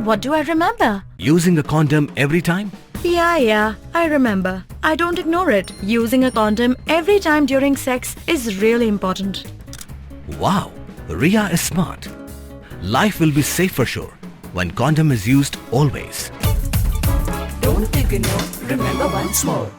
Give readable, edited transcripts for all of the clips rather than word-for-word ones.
What do I remember? Using a condom every time? Yeah, I remember. I don't ignore it. Using a condom every time during sex is really important. Wow, Ria is smart. Life will be safe for sure when condom is used always. Don't ignore. Remember once more.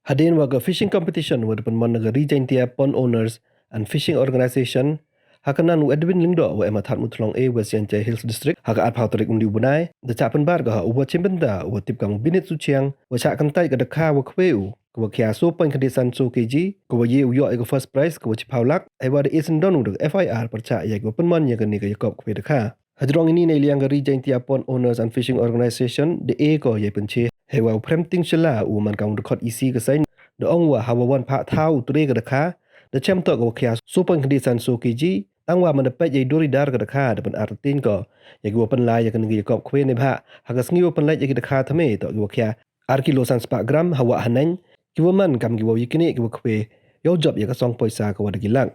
Hadirin waga fishing competition wadapan managa region tia pond owners and fishing organization hakanan Edwin Lingdo wa emathat mutlong a West Yanchai Hills District haka at pauterik undi bunai the chapan bar ga uwa chimbenda uwa tip kang binit suchiang wa chak kantai ga dakha wa kweu kwa kya so point condition so kg kwa ye uyo ga first prize kwa chipaulak ai wa isen donu ga FIR percha ya ga penman ya ga ni ga yakop kwe dakha hadrong ini nei liang ga region tia pond owners and fishing organization the a ko ye penche hewa premting shela u man kang record isi ga sai the ongwa hawawan pha thau ture ga dakha the chem to ga kya so point condition so kg angwa man pe ye dori dar ga dakha de ban artin ko ye go pen lai ya kan gi kop khwe ne bha hagas ngi pen lai ye ga dakha thame to go kya ar kilo san spa gram hawa hanan ki wo man kam gi wo yikini gi wo khwe yo job ye ga song poisa ka wa gi lang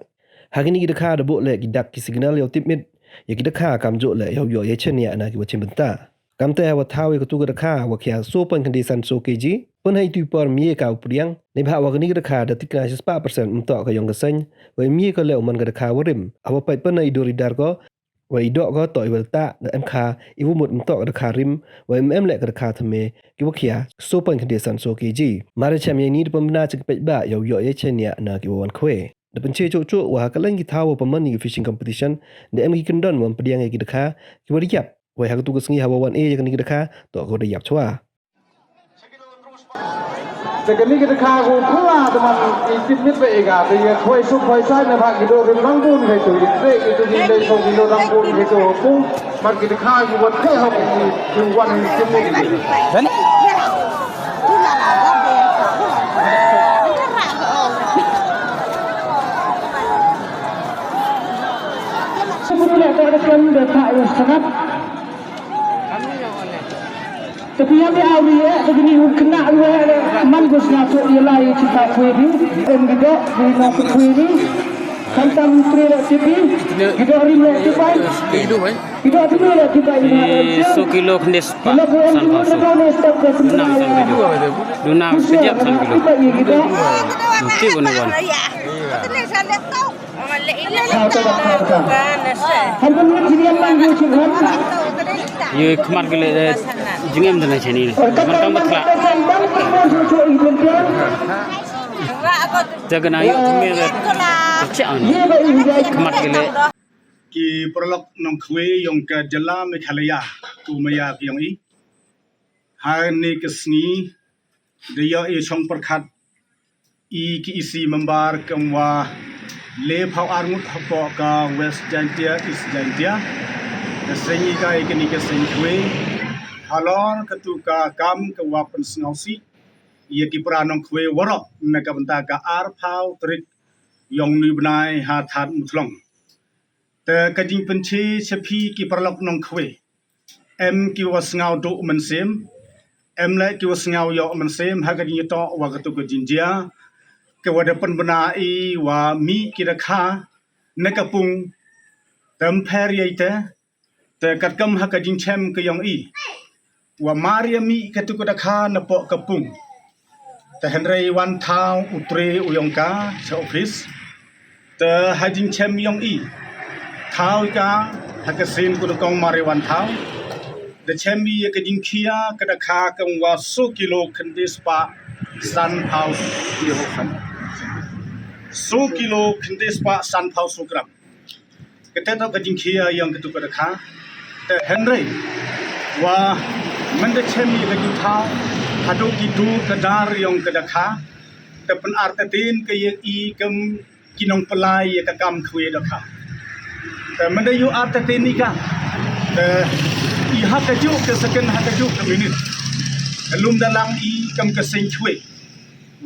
hagini gi dakha de bo le gi dak ki signal yo tip mit ye gi dakha kam jo le yo yo ye chen ya na gi wo chim benta kam te wa thawi ko tu ga dakha wa kya so pen condition so kg pun hai tu por mie ka upriang ne bha wa ga ni ga dakha de tikna 8% mto ka yong ga sen wa mie ko le man ga dakha warim awa pai pen ai dori dar ko wa i do ko to i wel ta de em kha i wu mut mto ga dakha rim wa em le ga dakha thame ki wa kya so pen condition so kg mare cham ye ni de pam na chik pe ba yo yo ye chen ya na ki wan khwe de pen che cho cho wa ka lang ki thawo pa man ni fishing competition de em ki kan don wan pdiang ki dakha ki wa yap wa ha tu ga sngi hawa wan e ya ni dakha to ko de yap chwa Sekali kita kagu pula teman istimit bega, dia koi sup koi sai na bagi do rim rangun kai tu, itu di desa so kilo rangun kai tu, pun mar kita kagu buat kau hok di wan istimit ini. Dan? Sebetulnya ada kan detak yang sangat. Tapi yang dia awal ya, begini kena awal mangus ngatuk dia lagi cita kue ni, juga di ngatuk kue ni, kantam putri lah tipi, kita hari ni tipai, kita hari ni lah tipai. 100 kilo kendis pak Dunam sejak 1 kilo. Nanti benar-benar. Ye kemar gele jengem dana chani mantang batla jaga ayo thme cha kemar gele ki prolog nong khwe yong ka jala me khalaya tu maya yong I ha ne kesni de yo e chong prakhat I ki isi membar kamwa le phau arngut hapo ka west jantia east jantia kesengi ka ikini keseng khwe halon ketuka kam ke wapen snausi ye ki pranong khwe woro na ka banta ka ar phau trik yong ni bnai ha that mutlong te ka jing penchi chepi ki pralok nong khwe em ki wasngau do man sem em le ki wasngau yo man sem ha ka jing to wa ka tu ko jinjia ke wada pen bana I wa mi ki rakha na ka pung tam pher ye te kat kam ha ka jing chem ke yong I wa maria mi ka tu ko dakha na po ka pung te henrei wan thau utre uyong ka cha office te ha jing chem yong I thau ka ha ka sin ku kong mari wan thau de chem mi ka jing khia ka dakha ka wa so kilo khandis pa sun house ki ho khan so kilo khandis pa sun house gram ka te to ka jing khia yong ka tu ko dakha te henrei wa mende chemi ka jing thau hadu ki du ka dar yong ka dakha te pen artatin ka ye I kam kinong pelai ye ka kam khwe dakha te mende yu artatin ni ka te I ha ka ju ka second ha ka ju ka minute lum dalang I kam ka sing khwe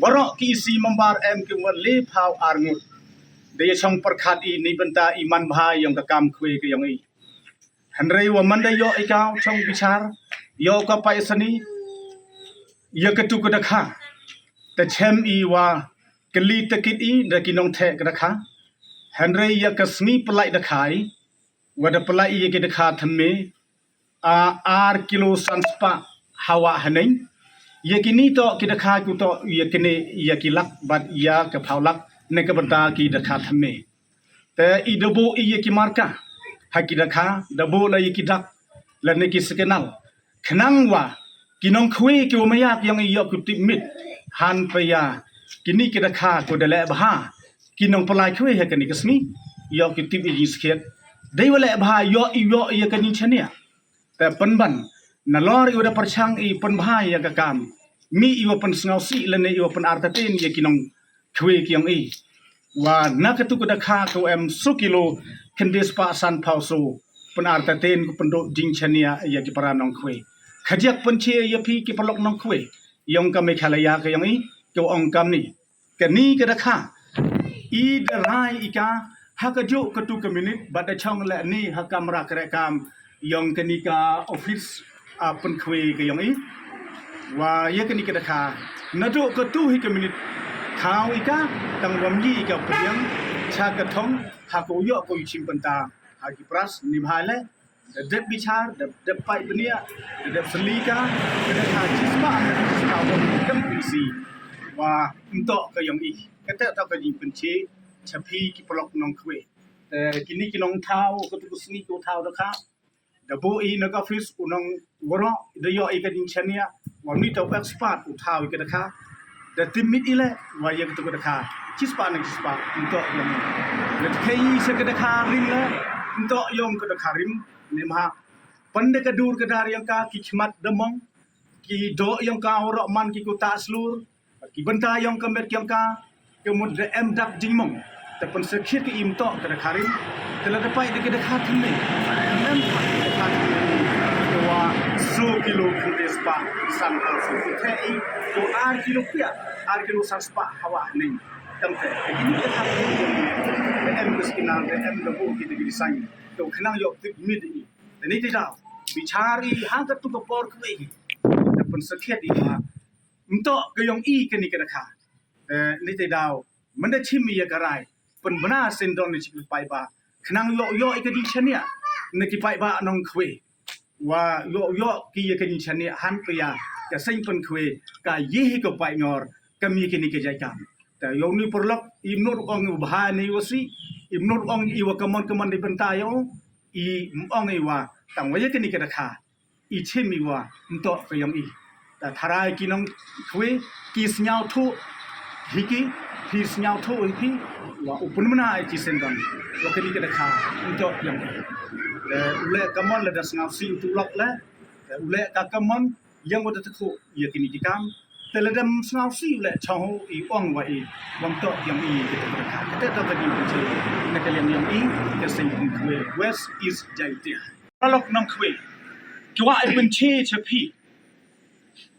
borok ki si mambar em ke wa le phau arngut de chong prakhat I ni banta I man bha yong ka kam khwe ka yong I henrei wa mande yo ikau chong bichar yo ka paisani ye ka tu ka dakha te chem I wa kali takit I da kinong the ka dakha Henry ya kasmi pelai dekai wada pelai ya ke dekat theme ar kilo sanspa hawa haning ya kini to ke dekat ku to ya kene ya kilak bat ya ke paulak ne ke benda ki dekat theme te I debo ya ki marka haki dekha debo la ya ki dak la ne ki sekenal kenang wa kinong khwe ke umayak yang ya ku timit han paya kini ke dekat ku dele bah kinong pelai khwe ha kini kasmi ya ki tip yi sket dei wala bah yo ya kani chaniaแต่ปันบันนลอริวดาประชังอีปันพายยากกามมีอีวปันสงาวสีและในอีวปันอาร์ตเตนยากินองควีกิยงอีว่านักตุกดาคาเขาสุกิโลคันเดสปาสันพาวโซปันอาร์ตเตนกุปันโดจิงชเนียยากิปรานองควีขจักปันเชียยาพีกิปลอกนองควียองกาเมฆาลายากิยงอีเกี่ยวองกามนี่กันนี้กดาคาอีดรายอีกาฮักจุกตุกมินิตบัดช่องและนี่ฮักกามรักเรกามyang kenika office pen kwe ke yang I wa ya kenika dakha nadu ko tu hi community thau ika tang wamji ka pediam cha ka thong ha ko yo ko chim panta ha ki pras nimhale de bichar de pai dunia de selika de ha chisma ka won kam pc wa untuk ke yang I kata ta ka jing penche chapi ki plok nong kwe kini ki nong thau ko tu sni ko thau dakha Dabo I naga office unang waro dayo I kadin chania wani to expert uthaw ke dakha da timit ile wa ye to dakha chispa na chispa into yom le kai se ke dakha rim la into yom ke dakha rim ne ma pande ka dur ke dar yang ka ki khmat damong ki do yang ka oro man ki ku ta slur ki banta yang ka met yang ka ke mud de em dak jingmong ta pon se khit ki im to ke dakha rim te la pai de ke dakha thimme em wa so kilo kudespa sampai sufitei to ar kilo kia ar kilo sanspa hawa ning tamte ini kita em keskinan em lebu kita design to kenang yok tik mid ini dan ini tidak bicara hang tu ke por ke ini pun sekiat ini untuk gayong I kini ke dekha ini tidak menda chimi ya garai pun benar sendon ni cikgu pai ba kenang yok ikadi chania neki pai ba nong kwe wa yo ki ye kani chane han pya ka sain pon kwe ka ye hi ko pai ngor ka mi kini ke jai kam ta yo ni porlok imnur ong bha ni wasi imnur ong I wa kamon di benta yo I ong I wa tang wa ye kini ke dakha I chimi wa nto ka yong I ta tharai ki nong kwe ki snyao thu hiki hi snyao thu hi wa upunmana ai ki sendon wa kini ke dakha nto yong ule kamon le das ngau si tu lok le ule ka kamon yang wada takhu ye kini dikam teledam ngau si le chong I ong wa I wang to yang I kita ta bagi je ne kalian yang I ke sing kwe west is jaitia lok nong kwe kwa I ben che chapi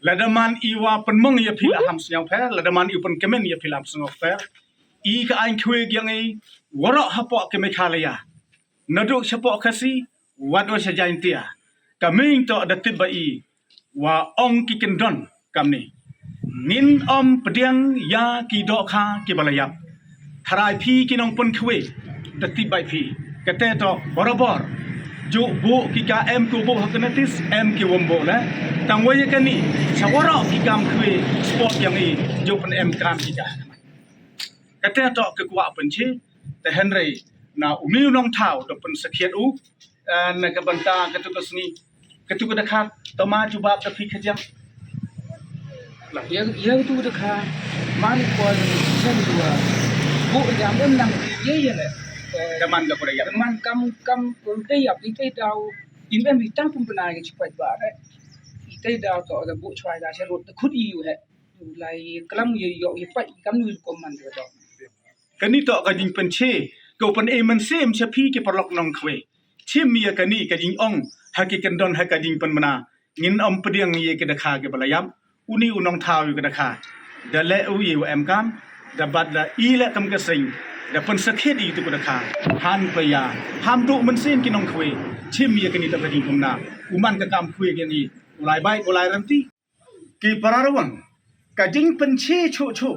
ladaman I wa penmong ye phila ham snyang phe ladaman I pen kemen ye phila ham snyang phe I ka ain kwe yang I wara hapo ke me khalaya naduk siapa kasi wado saja intia kami to datit bai wa ong ki kendon kami nin pediang ya ki do kha ki balayap tharai phi ki nong pon khwe datit bai phi kate to borobor jo bu ki ka em ku bu hakanatis em ki wombo la tangwaya kani sawara ki kam khwe sport yang I jo pen em kam ki ka kate to ke kwa pen chi te henry na umiu nong thau do pen sakhiat u na ka banta ka tu kasni ka tu ka kha to ma ju bab ta phi khajang la ye tu da kha man ko sen dua bu jam em nang ye le daman ka pura ya man kam pun te ya pi te dau in em bi tang pun puna ke chipat ba re I te dau to da bu chwai da se rot da khut yu he lai klam ye yo ye pai kam nu ko man da to kani to ka jing pen che ko pen e man sem chapi ke parlok nong khwe chim mi ka ni ka jing ong ha ki kan don ha ka jing pen mana ngin pediang ye ke dakha ke balayam uni unong thau yu ke dakha da le u ye em kam da bad da I le kam ka sing da pen sakhet I tu ke dakha han pa ya ham du man sen ki nong khwe chim mi ka ni ta ka jing pumna uman ka kam khwe ke ni ulai bai ulai ranti ki pararawang ka jing pen che chu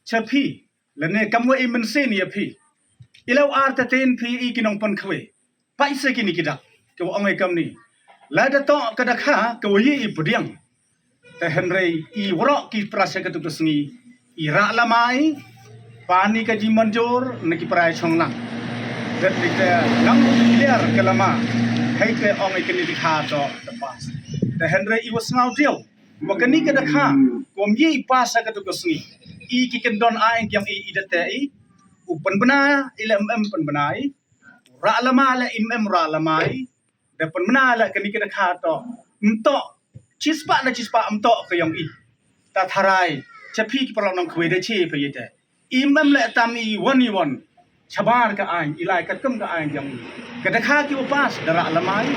chapi le ne kam wa e man sen ye phi Ilaw artatin PE kinong pankwe. Paisa kini kita. Kau angai kam ni. Lada to kadakha kau ye ipudiang. Te Henry I wrok ki prasya katuk sengi. I ra lamai. Pani ka ji manjur naki prai chonglang. Dat dikte ngang clear kalama. Hai te angai kini dikha to the past. Te Henry I was now deal. Wakani kadakha kom ye pasa katuk sengi. I ki kendon aing yang I idate I. Upan bena ila pan benai. Ra lama la ra lamai. Dapat menala kini kita kata untuk cispa untuk ke yang I tak harai cepi perlu nang kue dah cie pergi dah imam le tami won cabar ke aing ilai kem ke aing yang kita kaki upas darak lamai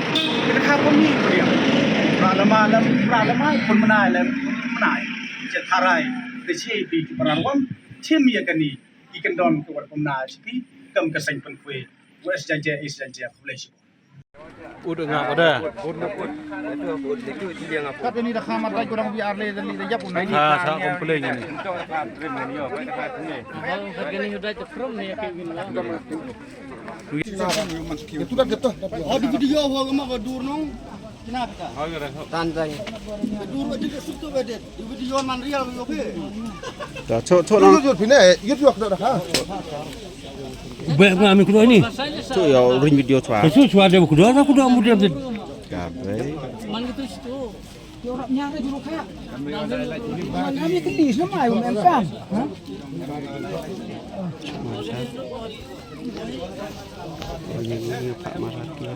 kita kaki pemi dia ra lamai pun menala cet harai dah cie pergi perawam cie mia kini ikan don ke wat pemna cepi kem ke seng pen kue wes jaja is jaja flash Udah ngap ada. Kat ini dah khamat lagi kurang biar le dan le jap unai. Sa komplain ini. Itu dah getah. Oh di video ho ma ka dur nong. Kenapa ta? Tanjai. Dur aja ke sutu bedet. Di video man real yo pe. Ta cho nang. Yo phine yo dah ha. Baik kami kedua ini. Cho ya ring video chua. Itu suara dia kedua aku dah mudah tu. Gabe. Man gitu situ. Yo orang nyari dulu kaya. Man kami ketis nama ayo memang. Ini Pak Marati.